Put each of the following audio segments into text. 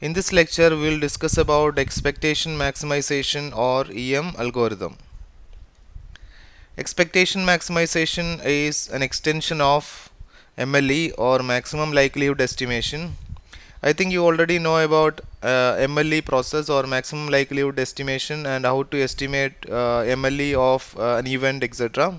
In this lecture, we will discuss about expectation maximization or EM algorithm. Expectation maximization is an extension of MLE or maximum likelihood estimation. I think you already know about MLE process or maximum likelihood estimation and how to estimate MLE of an event, etc.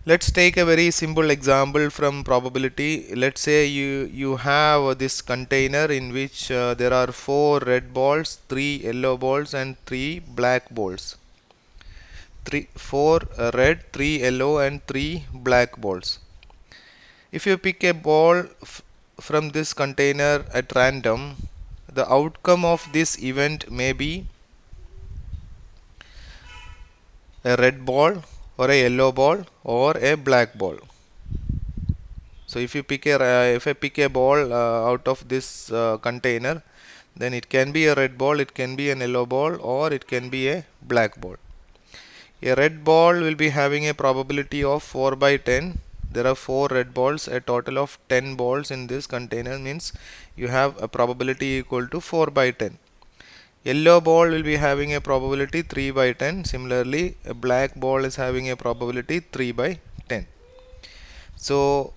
Let's take a very simple example from probability. Let's say you have this container in which there are 4 red balls, 3 yellow balls and 3 black balls. 4 red, 3 yellow and 3 black balls. If you pick a ball from this container at random, the outcome of this event may be a red ball or a yellow ball or a black ball. So if I pick a ball out of this container, then it can be a red ball, it can be an yellow ball, or it can be a black ball. A red ball will be having a probability of 4 by 10. There are 4 red balls, a total of 10 balls in this container means you have a probability equal to 4 by 10. Yellow ball will be having a probability 3 by 10. Similarly, a black ball is having a probability 3 by 10. So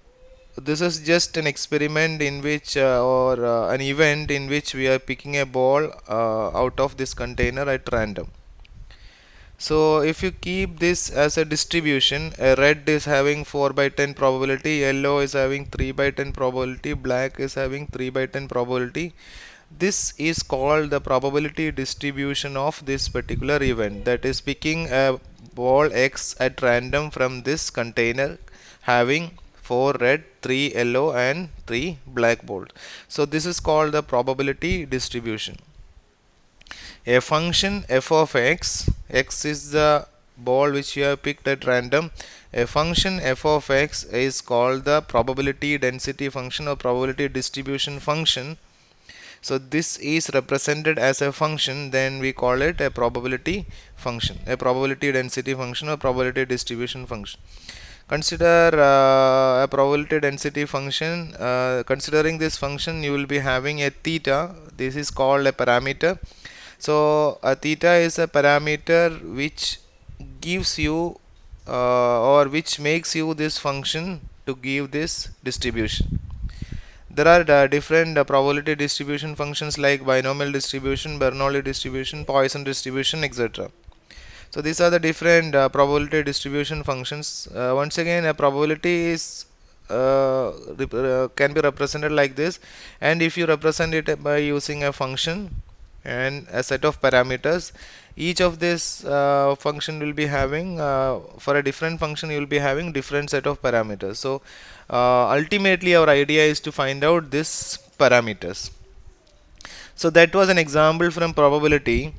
this is just an experiment in which or an event in which we are picking a ball out of this container at random. So if you keep this as a distribution, a red is having 4 by 10 probability, yellow is having 3 by 10 probability, black is having 3 by 10 probability. This is called the probability distribution of this particular event, that is picking a ball X at random from this container having 4 red, 3 yellow and 3 black balls. So this is called the probability distribution. A function f of x, x is the ball which you have picked at random. A function f of x is called the probability density function or probability distribution function. So this is represented as a function, then we call it a probability function, a probability density function or probability distribution function. Consider a probability density function. Considering this function, you will be having a theta. This is called a parameter. So a theta is a parameter which gives you or which makes you this function to give this distribution. There are different probability distribution functions like binomial distribution, Bernoulli distribution, Poisson distribution, etc. So these are the different probability distribution functions. Once again, a probability is can be represented like this, and if you represent it by using a function and a set of parameters, each of this function will be having for a different function you will be having different set of parameters. So ultimately our idea is to find out this parameters. So that was an example from probability.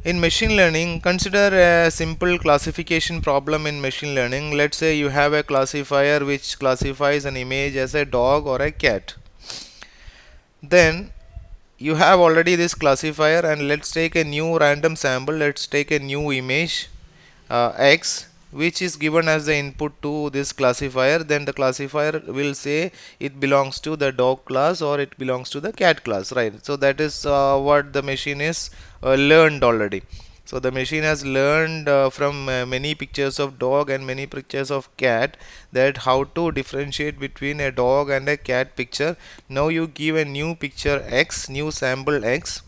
In machine learning, consider a simple classification problem in machine learning. Let's say you have a classifier which classifies an image as a dog or a cat. Then you have already this classifier, and let's take a new random sample. Let's take a new image X, which is given as the input to this classifier. Then the classifier will say it belongs to the dog class or it belongs to the cat class, right? So that is what the machine is learned already. So the machine has learned from many pictures of dog and many pictures of cat that how to differentiate between a dog and a cat picture. Now you give a new picture X, new sample X,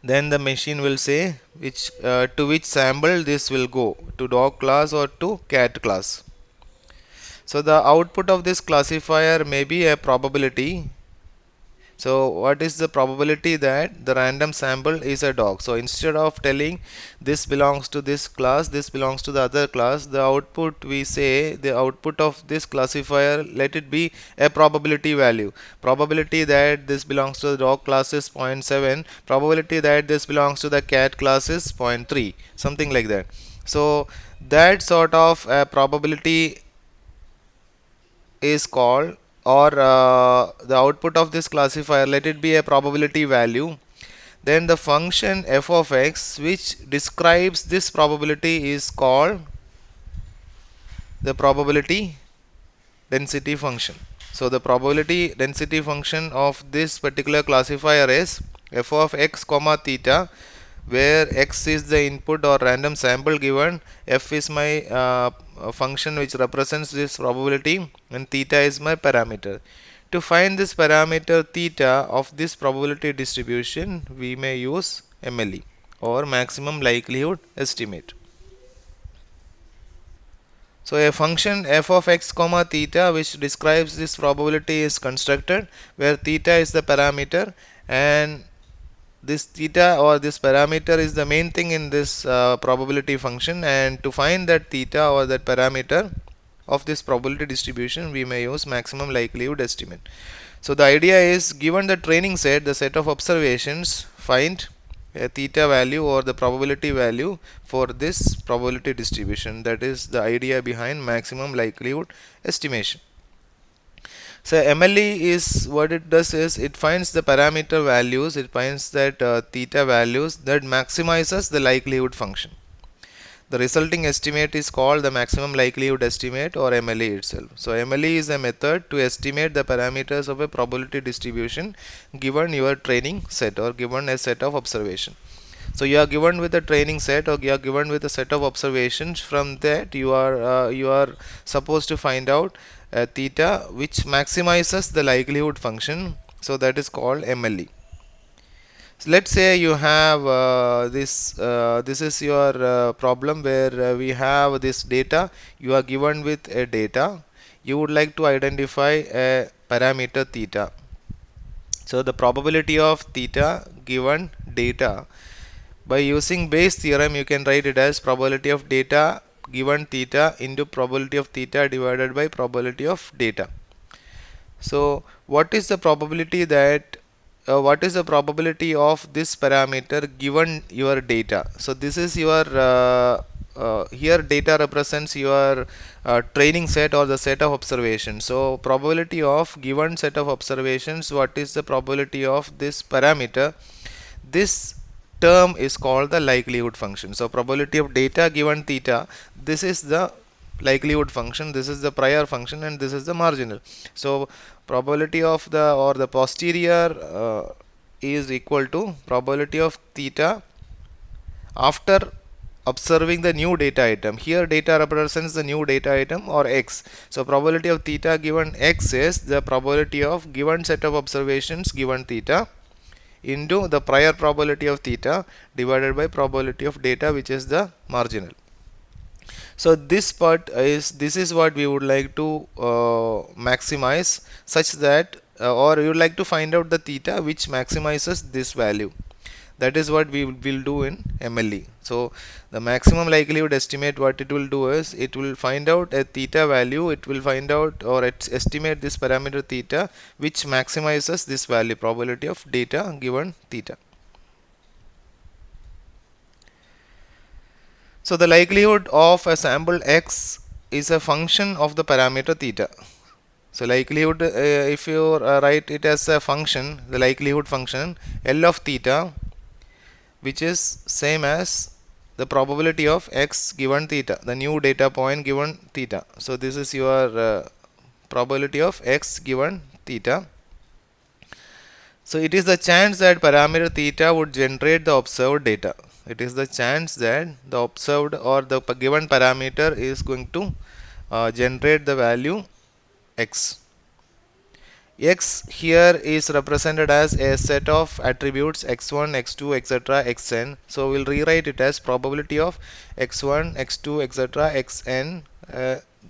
then the machine will say which to which sample this will go, to dog class or to cat class. So the output of this classifier may be a probability. So what is the probability that the random sample is a dog? So instead of telling this belongs to this class, this belongs to the other class, the output we say the output of this classifier, let it be a probability value. Probability that this belongs to the dog class is 0.7, probability that this belongs to the cat class is 0.3, something like that. So that sort of a probability is called, or the output of this classifier, let it be a probability value. Then the function f of x which describes this probability is called the probability density function. So the probability density function of this particular classifier is f of x comma theta, where x is the input or random sample given, f is my function which represents this probability, and theta is my parameter. To find this parameter theta of this probability distribution, we may use MLE, or maximum likelihood estimate. So a function f of x comma theta which describes this probability is constructed, where theta is the parameter, and this theta or this parameter is the main thing in this probability function, and to find that theta or that parameter of this probability distribution, we may use maximum likelihood estimate. So the idea is, given the training set, the set of observations, find a theta value or the probability value for this probability distribution. That is the idea behind maximum likelihood estimation. So MLE is, what it does is, it finds the parameter values, it finds that theta values that maximizes the likelihood function. The resulting estimate is called the maximum likelihood estimate, or MLE itself. So MLE is a method to estimate the parameters of a probability distribution given your training set or given a set of observation. So you are given with a training set, or you are given with a set of observations. From that you are supposed to find out theta which maximizes the likelihood function. So that is called MLE. So let's say you have this is your problem, where we have this data. You are given with a data. You would like to identify a parameter theta. So the probability of theta given data, by using Bayes theorem, you can write it as probability of data given theta into probability of theta divided by probability of data. So what is the probability that what is the probability of this parameter given your data? So this is your here data represents your training set or the set of observations. So probability of given set of observations, what is the probability of this parameter? This term is called the likelihood function. So probability of data given theta, this is the likelihood function, this is the prior function, and this is the marginal. So probability of the or the posterior is equal to probability of theta after observing the new data item. Here data represents the new data item, or x. So probability of theta given x is the probability of given set of observations given theta into the prior probability of theta divided by probability of data, which is the marginal. So this this is what we would like to maximize, such that or you would like to find out the theta which maximizes this value. That is what we will do in MLE. So the maximum likelihood estimate, what it will do is, it will find out a theta value, it will find out or estimate this parameter theta which maximizes this value, probability of data given theta. So the likelihood of a sample x is a function of the parameter theta. So likelihood, if you write it as a function, the likelihood function L of theta, which is same as the probability of x given theta, the new data point given theta. So this is your probability of x given theta. So it is the chance that parameter theta would generate the observed data. It is the chance that the observed or the given parameter is going to generate the value x. X here is represented as a set of attributes x1, x2, etc., xn. So we'll rewrite it as probability of x1, x2, etc., xn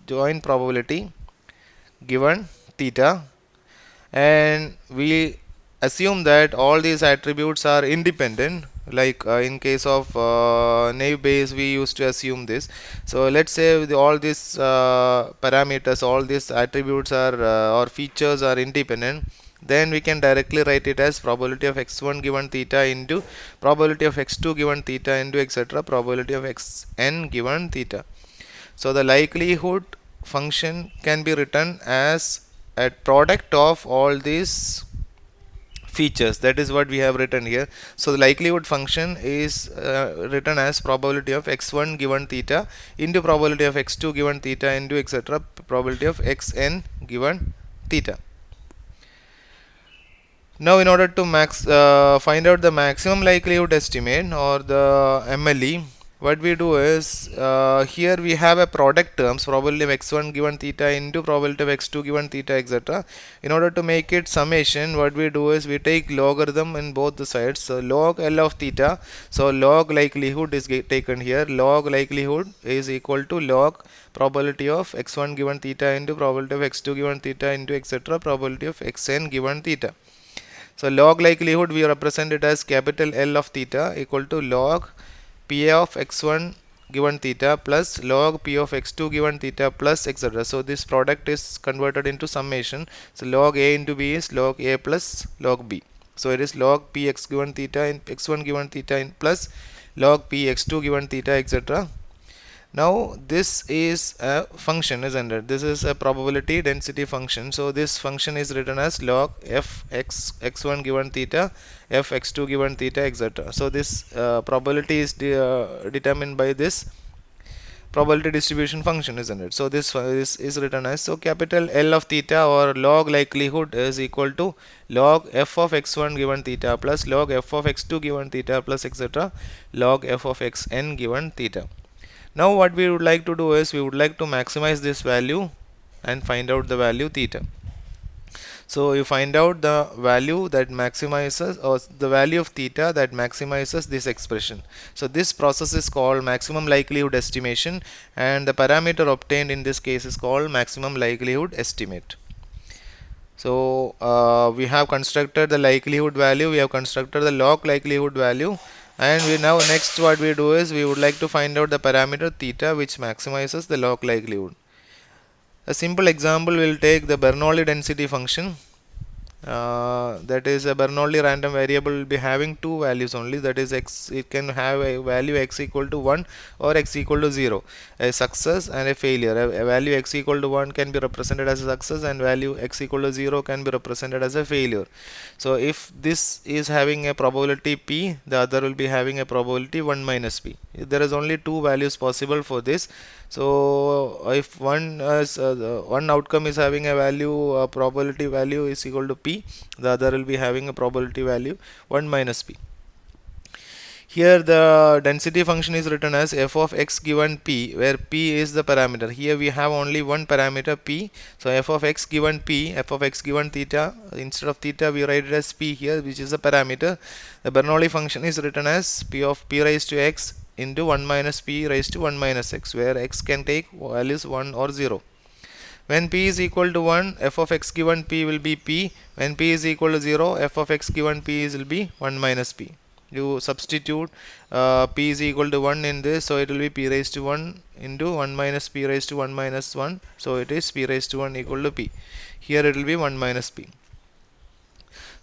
joint probability given theta, and we assume that all these attributes are independent. Like in case of naive Bayes, we used to assume this. So let's say all these parameters, all these attributes are or features are independent, then we can directly write it as probability of x1 given theta into probability of x2 given theta into etc., probability of xn given theta. So the likelihood function can be written as a product of all these features. That is what we have written here. So the likelihood function is written as probability of x1 given theta into probability of x2 given theta into etc., probability of xn given theta. Now, in order to find out the maximum likelihood estimate or the MLE, what we do is here we have a product terms, probability of x1 given theta into probability of x2 given theta, etc. In order to make it summation, what we do is we take logarithm in both the sides. So log L of theta, so log likelihood is taken here. Log likelihood is equal to log probability of x1 given theta into probability of x2 given theta into, etc., probability of xn given theta. So log likelihood we represent it as capital L of theta equal to log P of x1 given theta plus log P of x2 given theta plus, etc. So this product is converted into summation. So log A into B is log A plus log B. So it is log P x given theta in x1 given theta in plus log P x2 given theta, etc. Now this is a function, isn't it? This is a probability density function. So this function is written as log f x x1 given theta, f x2 given theta, etc. So this probability is determined by this probability distribution function, isn't it? So this is written as, so capital L of theta or log likelihood is equal to log f of x1 given theta plus log f of x2 given theta plus, etc., log f of xn given theta. Now what we would like to do is we would like to maximize this value and find out the value theta. So you find out the value that maximizes, or the value of theta that maximizes this expression. So this process is called maximum likelihood estimation, and the parameter obtained in this case is called maximum likelihood estimate. So we have constructed the likelihood value, we have constructed the log likelihood value, and we now next what we do is we would like to find out the parameter theta which maximizes the log likelihood. A simple example will take the Bernoulli density function. That is a Bernoulli random variable will be having two values only, that is x, it can have a value x equal to 1 or x equal to 0, a success and a failure. A value x equal to 1 can be represented as a success and value x equal to 0 can be represented as a failure. So if this is having a probability p, the other will be having a probability 1 minus p. There is only two values possible for this. So if one outcome is having a value, probability value is equal to p, the other will be having a probability value 1 minus p. Here the density function is written as f of x given p, where p is the parameter. Here we have only one parameter p. So f of x given p, f of x given theta, instead of theta we write it as p here, which is the parameter. The Bernoulli function is written as p of p raised to x into 1 minus p raised to 1 minus x, where x can take values 1 or 0. When p is equal to 1, f of x given p will be p. When p is equal to 0, f of x given p will be 1 minus p. You substitute p is equal to 1 in this, so it will be p raised to 1 into 1 minus p raised to 1 minus 1, so it is p raised to 1 equal to p. Here it will be 1 minus p.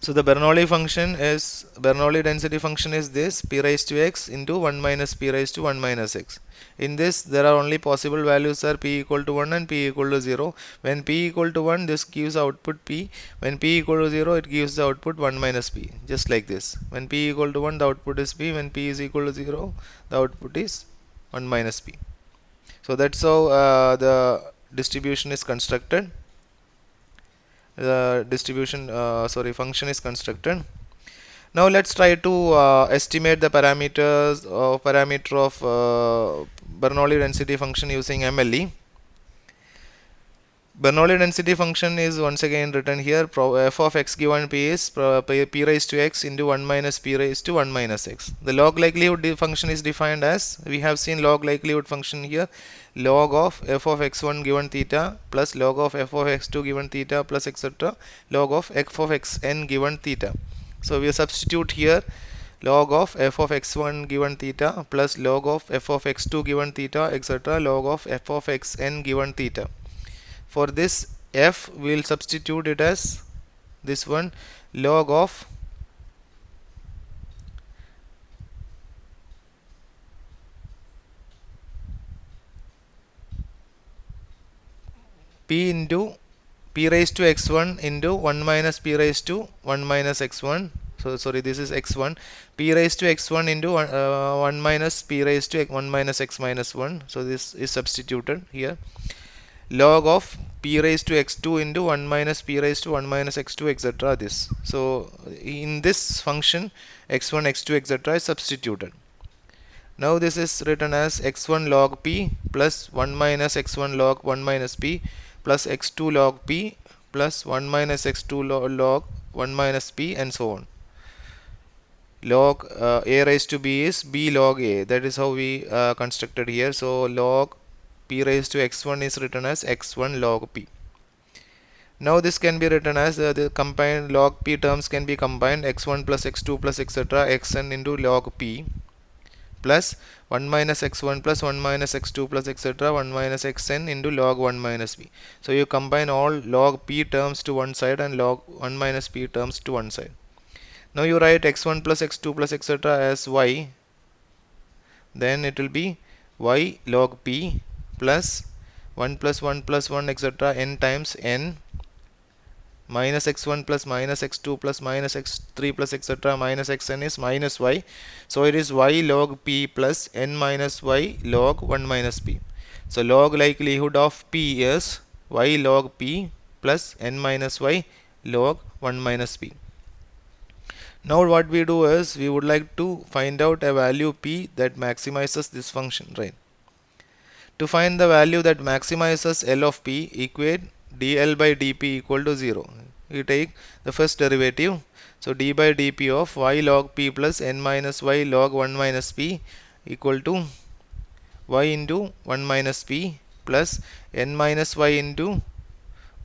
So the Bernoulli density function is this, p raised to x into 1 minus p raised to 1 minus x. In this there are only possible values are p equal to 1 and p equal to 0. When p equal to 1, this gives output p. When p equal to 0, it gives the output 1 minus p, just like this. When p equal to 1, the output is p. When p is equal to 0, the output is 1 minus p. So that's how the distribution is constructed. The function is constructed. Now let's try to estimate the parameter of Bernoulli density function using MLE. Bernoulli density function is once again written here, f of x given p is p raised to x into 1 minus p raised to 1 minus x. The log likelihood function is defined as, we have seen log likelihood function here, log of f of x1 given theta plus log of f of x2 given theta plus, etc., log of f of xn given theta. So we substitute here log of f of x1 given theta plus log of f of x2 given theta, etc., log of f of xn given theta. For this f, we will substitute it as this one, log of p into p raised to x1 into 1 minus p raised to 1 minus x1. So sorry, this is x1, p raised to x1 into 1 minus p raised to 1 minus x minus 1. So this is substituted here. log of p raised to x2 into 1 minus p raised to 1 minus x2 etc. this. So in this function x1 x2 etc. is substituted. Now this is written as x1 log p plus 1 minus x1 log 1 minus p plus x2 log p plus 1 minus x2 log 1 minus p and so on. Log a raised to b is b log a. That is how we constructed here. So log p raised to x1 is written as x1 log p. Now this can be written as the combined log p terms can be combined x1 plus x2 plus etc. xn into log p plus 1 minus x1 plus 1 minus x2 plus etc. 1 minus xn into log 1 minus p. So you combine all log p terms to one side and log 1 minus p terms to one side. Now you write x1 plus x2 plus etc. as y, then it will be y log p plus 1 plus 1 plus 1 etc. n times n minus x1 plus minus x2 plus minus x3 plus etc. minus xn is minus y. So it is y log p plus n minus y log 1 minus p. So log likelihood of p is y log p plus n minus y log 1 minus p. Now what we do is we would like to find out a value p that maximizes this function, right? To find the value that maximizes L of p, equate dl by dp equal to 0. We take the first derivative. So d by dp of y log p plus n minus y log 1 minus p equal to y into 1 minus p plus n minus y into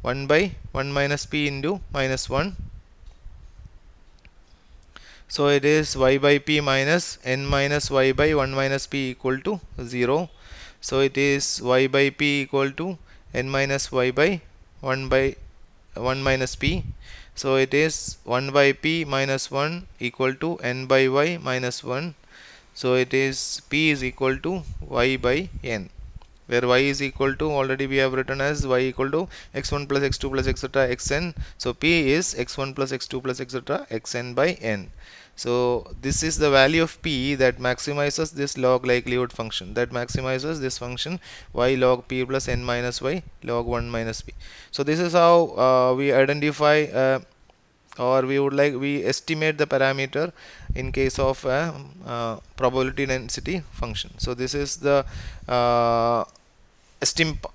1 by 1 minus p into minus 1. So it is y by p minus n minus y by 1 minus p equal to 0. So it is y by p equal to n minus y by 1 by 1 minus p. So it is 1 by p minus 1 equal to n by y minus 1. So it is p is equal to y by n, where y is equal to, already we have written as y equal to x1 plus x2 plus etc. xn. So p is x1 plus x2 plus etc. xn by n. So this is the value of p that maximizes this log likelihood function, that maximizes this function y log p plus n minus y log 1 minus p. So this is how we identify or we estimate the parameter in case of a probability density function. So this is the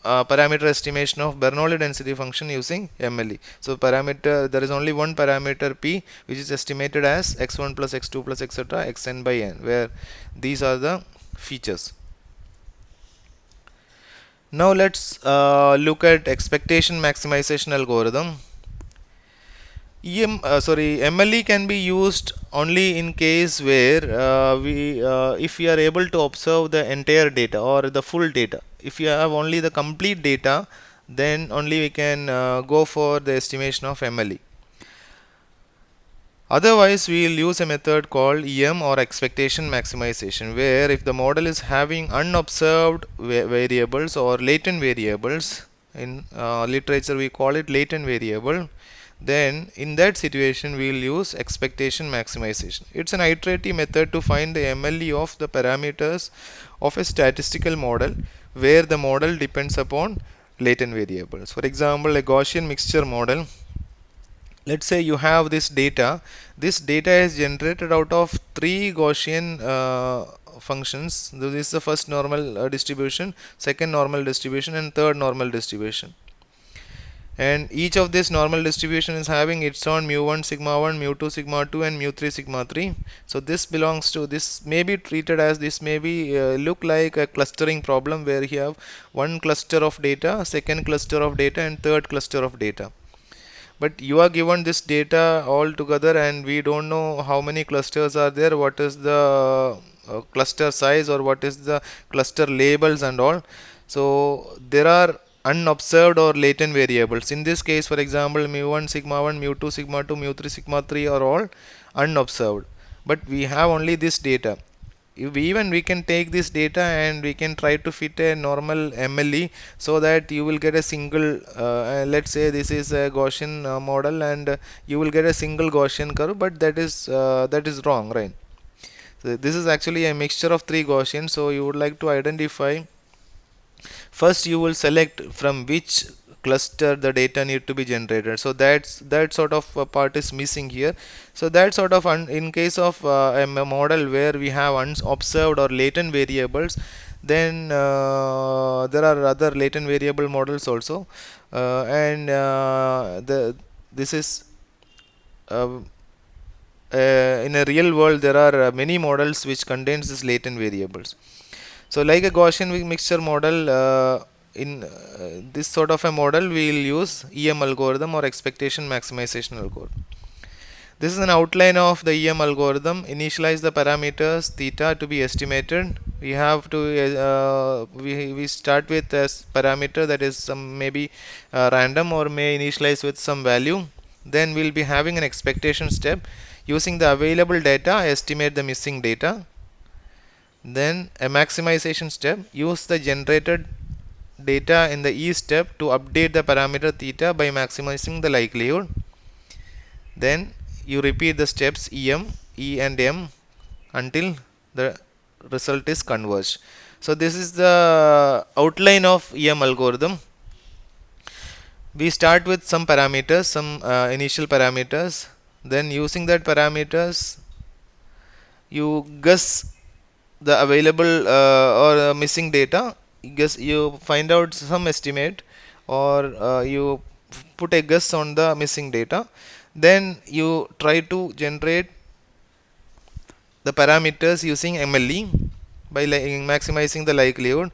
parameter estimation of Bernoulli density function using MLE. So parameter, there is only one parameter p which is estimated as x1 plus x2 plus etc. xn by n, where these are the features. Now let's look at expectation maximization algorithm. MLE can be used only in case where if we are able to observe the entire data or the full data. If you have only the complete data, then only we can go for the estimation of MLE. Otherwise, we will use a method called EM or expectation maximization, where if the model is having unobserved variables or latent variables, in literature we call it latent variable, then in that situation we will use expectation maximization. It's an iterative method to find the MLE of the parameters of a statistical model where the model depends upon latent variables. For example, a Gaussian mixture model. Let's say you have this data. This data is generated out of three Gaussian functions. This is the first normal distribution, second normal distribution, and third normal distribution. And each of this normal distribution is having its own mu1 sigma 1, mu2 sigma 2, and mu3 sigma 3. So this belongs to, this may be treated as, this may be look like a clustering problem where you have one cluster of data, second cluster of data, and third cluster of data. But you are given this data all together and we don't know how many clusters are there, what is the cluster size, or what is the cluster labels and all. So there are unobserved or latent variables. In this case, for example, mu1 sigma 1, mu2 sigma 2, mu3 sigma 3 are all unobserved. But we have only this data. Even we can take this data and we can try to fit a normal MLE so that you will get a single let's say this is a Gaussian model and you will get a single Gaussian curve, but that is wrong, right? So this is actually a mixture of three Gaussians. So you would like to identify First you will select from which cluster the data need to be generated, so that sort of part is missing here. So that sort of in case of a model where we have unobserved or latent variables, then there are other latent variable models also, and the this is uh, in a real world there are many models which contains these latent variables. So like a Gaussian mixture model, in this sort of a model we will use EM algorithm or expectation maximization algorithm. This is an outline of the EM algorithm. Initialize the parameters theta to be estimated. We have to we start with a parameter that is some maybe random or may initialize with some value. Then we'll be having an expectation step. Using the available data, estimate the missing data. Then a maximization step. Use the generated data in the E step to update the parameter theta by maximizing the likelihood. Then you repeat the steps EM, E and M until the result is converged. So this is the outline of EM algorithm. We start with some parameters, some initial parameters. Then using that parameters, you guess the available or missing data. Guess you find out some estimate, or you put a guess on the missing data. Then you try to generate the parameters using MLE by maximizing the likelihood,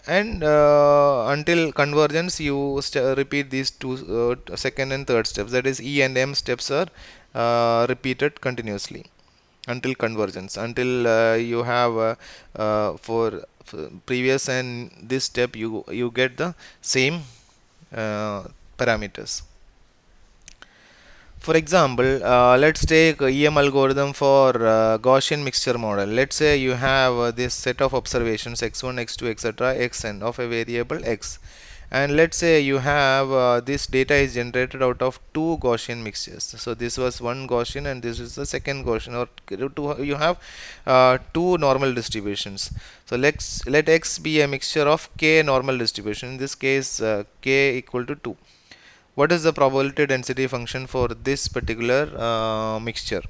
and until convergence you repeat these two second and third steps, that is E and M steps are repeated continuously until convergence, until you have for previous and this step you get the same parameters. For example, let's take EM algorithm for Gaussian mixture model. Let's say you have this set of observations x1, x2, etc., xn of a variable x, and let's say you have this data is generated out of two Gaussian mixtures. So this was one Gaussian and this is the second Gaussian, or you have two normal distributions. So let x be a mixture of k normal distribution. In this case, k equal to 2. What is the probability density function for this particular mixture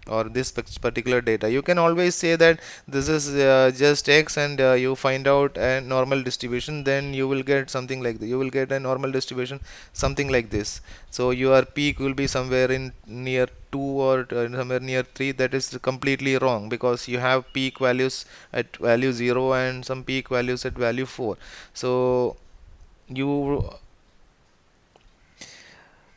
or this particular data? You can always say that this is just x, and you find out a normal distribution, then you will get something like this. You will get a normal distribution something like this. So your peak will be somewhere in near 2 or somewhere near 3. That is completely wrong, because you have peak values at value 0 and some peak values at value 4. So you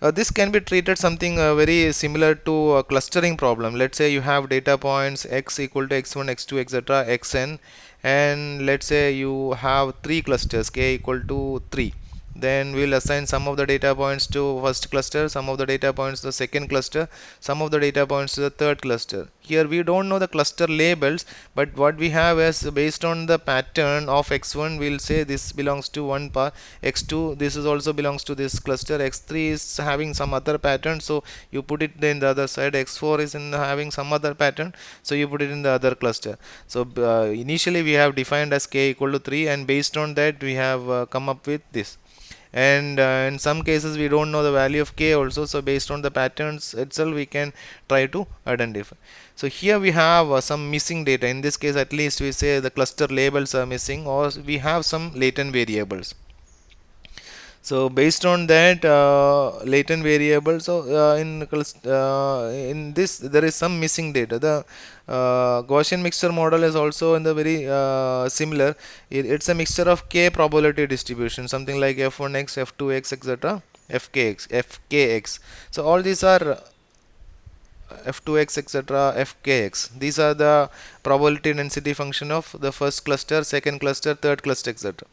this can be treated something very similar to a clustering problem. Let's say you have data points x equal to x1, x2, etc., xn, and let's say you have three clusters k equal to 3. Then we'll assign some of the data points to first cluster, some of the data points to the second cluster, some of the data points to the third cluster. Here we don't know the cluster labels, but what we have is based on the pattern of x1, we'll say this belongs to one part, x2 this is also belongs to this cluster, x3 is having some other pattern, so you put it in the other side, x4 is in having some other pattern, so you put it in the other cluster. So initially we have defined as k equal to 3, and based on that we have come up with this. And in some cases we don't know the value of k also, so based on the patterns itself we can try to identify. So here we have some missing data. In this case at least we say the cluster labels are missing, or we have some latent variables. So based on that latent variable, so in this there is some missing data. The Gaussian mixture model is also in the very similar. It's a mixture of k probability distribution, something like f1x, f2x, etc., fkx. So all these are f2x, etc., fkx. These are the probability density function of the first cluster, second cluster, third cluster, etc.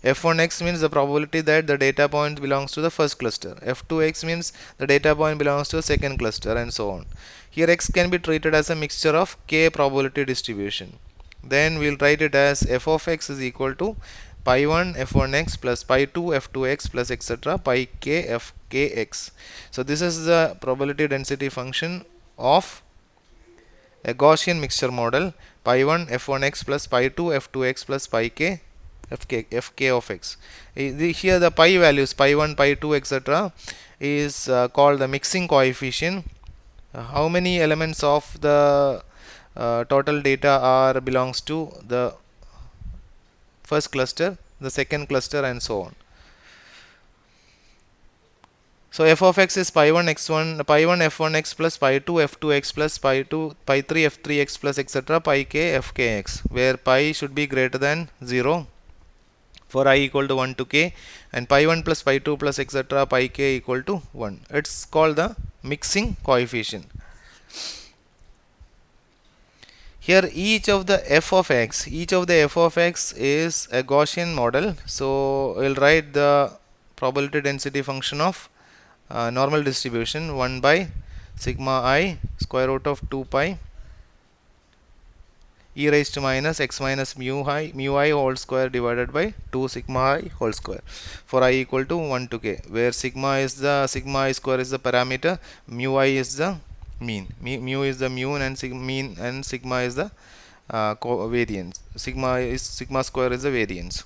f1x means the probability that the data point belongs to the first cluster. f2x means the data point belongs to the second cluster, and so on. Here x can be treated as a mixture of k probability distribution. Then we'll write it as f of x is equal to pi 1 f1x plus pi 2 f2x plus etc. pi k fkx. So this is the probability density function of a Gaussian mixture model, pi 1 f1x plus pi 2 f2x plus pi k fk of x. Here the pi values pi 1, pi 2, etc. is called the mixing coefficient. How many elements of the total data are belongs to the first cluster, the second cluster, and so on. So f of x is pi 1 x1, pi 1 f1 x plus pi 2 f2 x plus pi 2 pi 3 f3 x plus etc. pi k f k x, where pi should be greater than 0 for I equal to 1 to k, and pi 1 plus pi 2 plus etc. pi k equal to 1. It's called the mixing coefficient. Here each of the f of x is a Gaussian model. So we'll write the probability density function of normal distribution 1 by sigma I square root of 2 pi e raised to minus x minus mu I whole square divided by 2 sigma I whole square for I equal to 1 to k, where sigma I square is the parameter, mu I is the mean, mu is the mean, and sigma is the variance. Sigma square is the variance.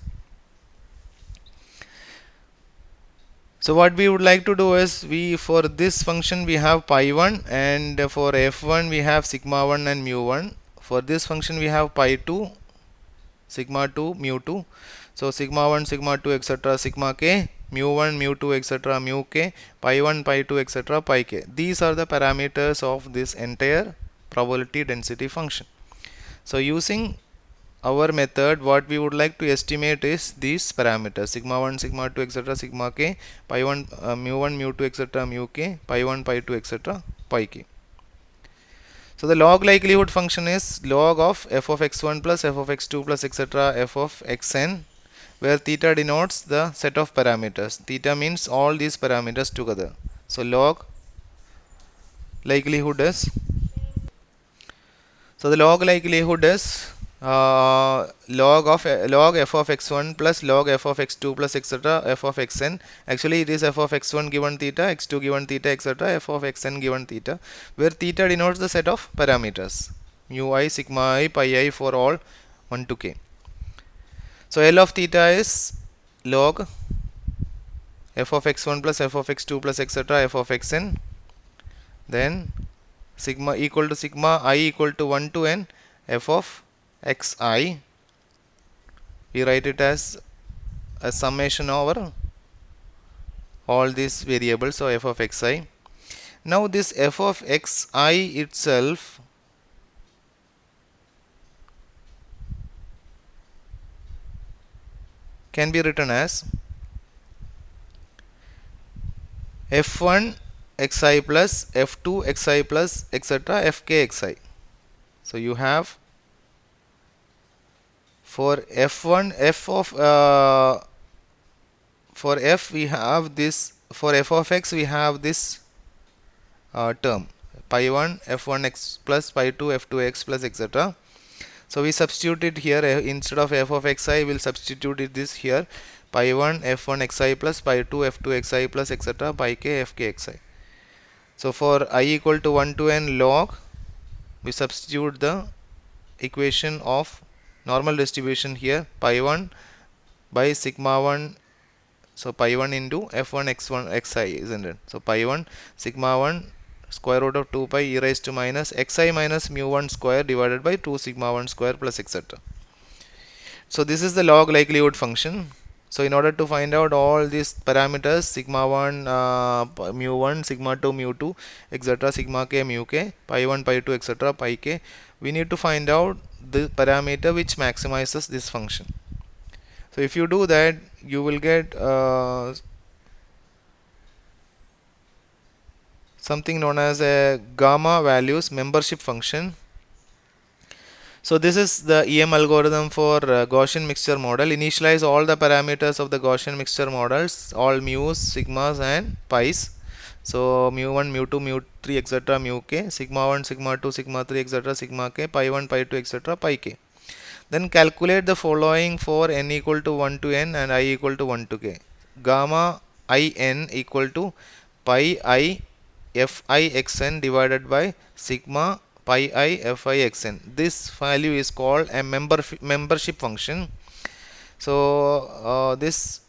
So what we would like to do is, for this function we have pi 1, and for f1 we have sigma 1 and mu 1. For this function we have pi 2, sigma 2, mu 2. So sigma 1, sigma 2, etc. sigma k, mu 1, mu 2, etc. mu k, pi 1, pi 2, etc. pi k. These are the parameters of this entire probability density function. So using our method, what we would like to estimate is these parameters: sigma 1, sigma 2, etc. sigma k, pi 1, mu 1, mu 2, etc. mu k, pi 1, pi 2, etc. pi k. So the log likelihood function is log of f of x1 plus f of x2 plus etc. f of xn, where theta denotes the set of parameters. Theta means all these parameters together. So log likelihood is, the log likelihood is log f of x1 plus log f of x2 plus etc. f of xn. Actually it is f of x1 given theta, x2 given theta, etc. f of xn given theta, where theta denotes the set of parameters mu I, sigma I, pi I for all 1 to k. So L of theta is log f of x1 plus f of x2 plus etc. f of xn, then sigma equal to sigma I equal to 1 to n f of xi. We write it as a summation over all these variables, so f of xi. Now this f of xi itself can be written as f1 xi plus f2 xi plus etc. fk xi. So you have for f1 f of for f we have this, for f of x we have this term pi 1 f1 x plus pi 2 f2 x plus etc. So we substitute it here, instead of f of xi we will substitute it this here, pi 1 f1 xi plus pi 2 f2 xi plus etc. pi k fk xi. So for I equal to 1 to n log, we substitute the equation of normal distribution here, pi 1 by sigma 1, so pi 1 into f1 x1 xi, isn't it? So pi 1 sigma 1 square root of 2 pi e raised to minus xi minus mu 1 square divided by 2 sigma 1 square plus etc. So this is the log likelihood function. So in order to find out all these parameters, sigma 1, mu 1, sigma 2, mu 2, etc., sigma k, mu k, pi 1, pi 2, etc., pi k, we need to find out the parameter which maximizes this function. So if you do that, you will get something known as a gamma values membership function. So this is the EM algorithm for Gaussian mixture model. Initialize all the parameters of the Gaussian mixture models, all mu's, sigmas and pi's. So mu 1, mu 2, mu 3, etc., mu k, sigma 1, sigma 2, sigma 3, etc., sigma k, pi 1, pi 2, etc., pi k. Then calculate the following for n equal to 1 to n and I equal to 1 to k. Gamma in equal to pi I fi xn divided by sigma pi I fi xn. This value is called a membership function. So this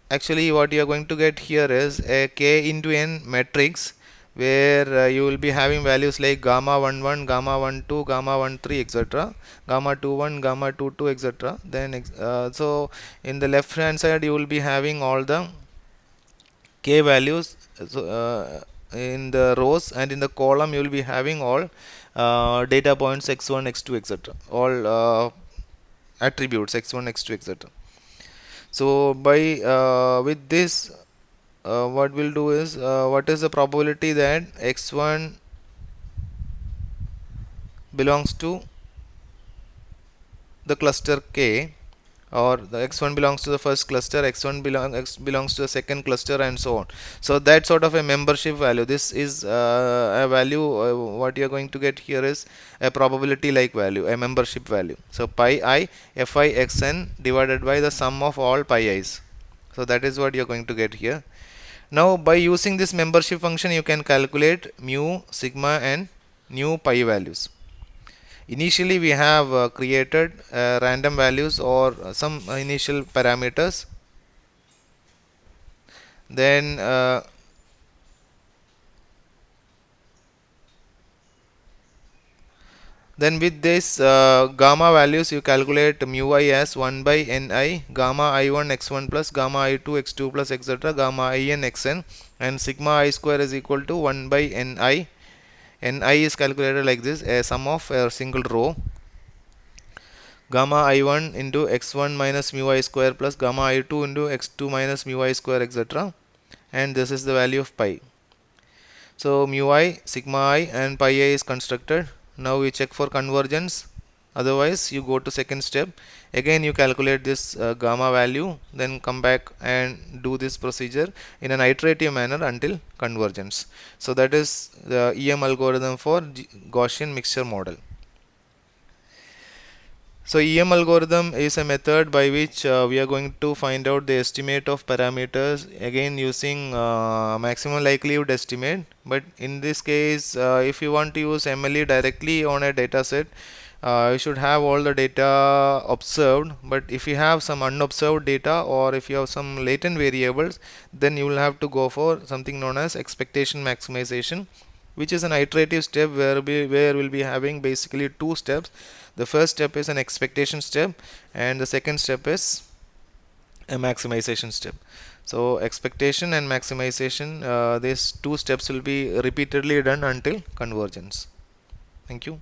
actually what you are going to get here is a k into n matrix where you will be having values like gamma 11, gamma 12, gamma 13, etc., gamma 21, gamma 22, etc. Then so in the left hand side you will be having all the k values. So in the rows, and in the column you will be having all data points x1, x2, etc., all attributes x1, x2, etc. So by with this what we'll do is what is the probability that x1 belongs to the cluster k, or the x1 belongs to the first cluster, x belongs to the second cluster, and so on. So that sort of a membership value, this is a value what you are going to get here is a probability like value, a membership value. So pi I fi xn divided by the sum of all pi i's. So that is what you are going to get here. Now by using this membership function you can calculate mu, sigma, and nu pi values. Initially we have created random values or some initial parameters. Then with this gamma values you calculate mu I as 1 by ni, gamma I1 x1 plus gamma I2 x2 plus etc., gamma in xn, and sigma I square is equal to 1 by ni. Ni is calculated like this, a sum of a single row, gamma I1 into x1 minus mu I square plus gamma I2 into x2 minus mu I square, etc., and this is the value of pi. So mu I, sigma I, and pi I is constructed. Now we check for convergence. Otherwise you go to second step. Again you calculate this gamma value, then come back and do this procedure in an iterative manner until convergence. So that is the EM algorithm for Gaussian mixture model. So EM algorithm is a method by which we are going to find out the estimate of parameters, again using maximum likelihood estimate. But in this case, if you want to use MLE directly on a data set, you should have all the data observed. But if you have some unobserved data, or if you have some latent variables, then you will have to go for something known as expectation maximization, which is an iterative step where we'll be having basically two steps. The first step is an expectation step, and the second step is a maximization step. So expectation and maximization, these two steps will be repeatedly done until convergence. Thank you.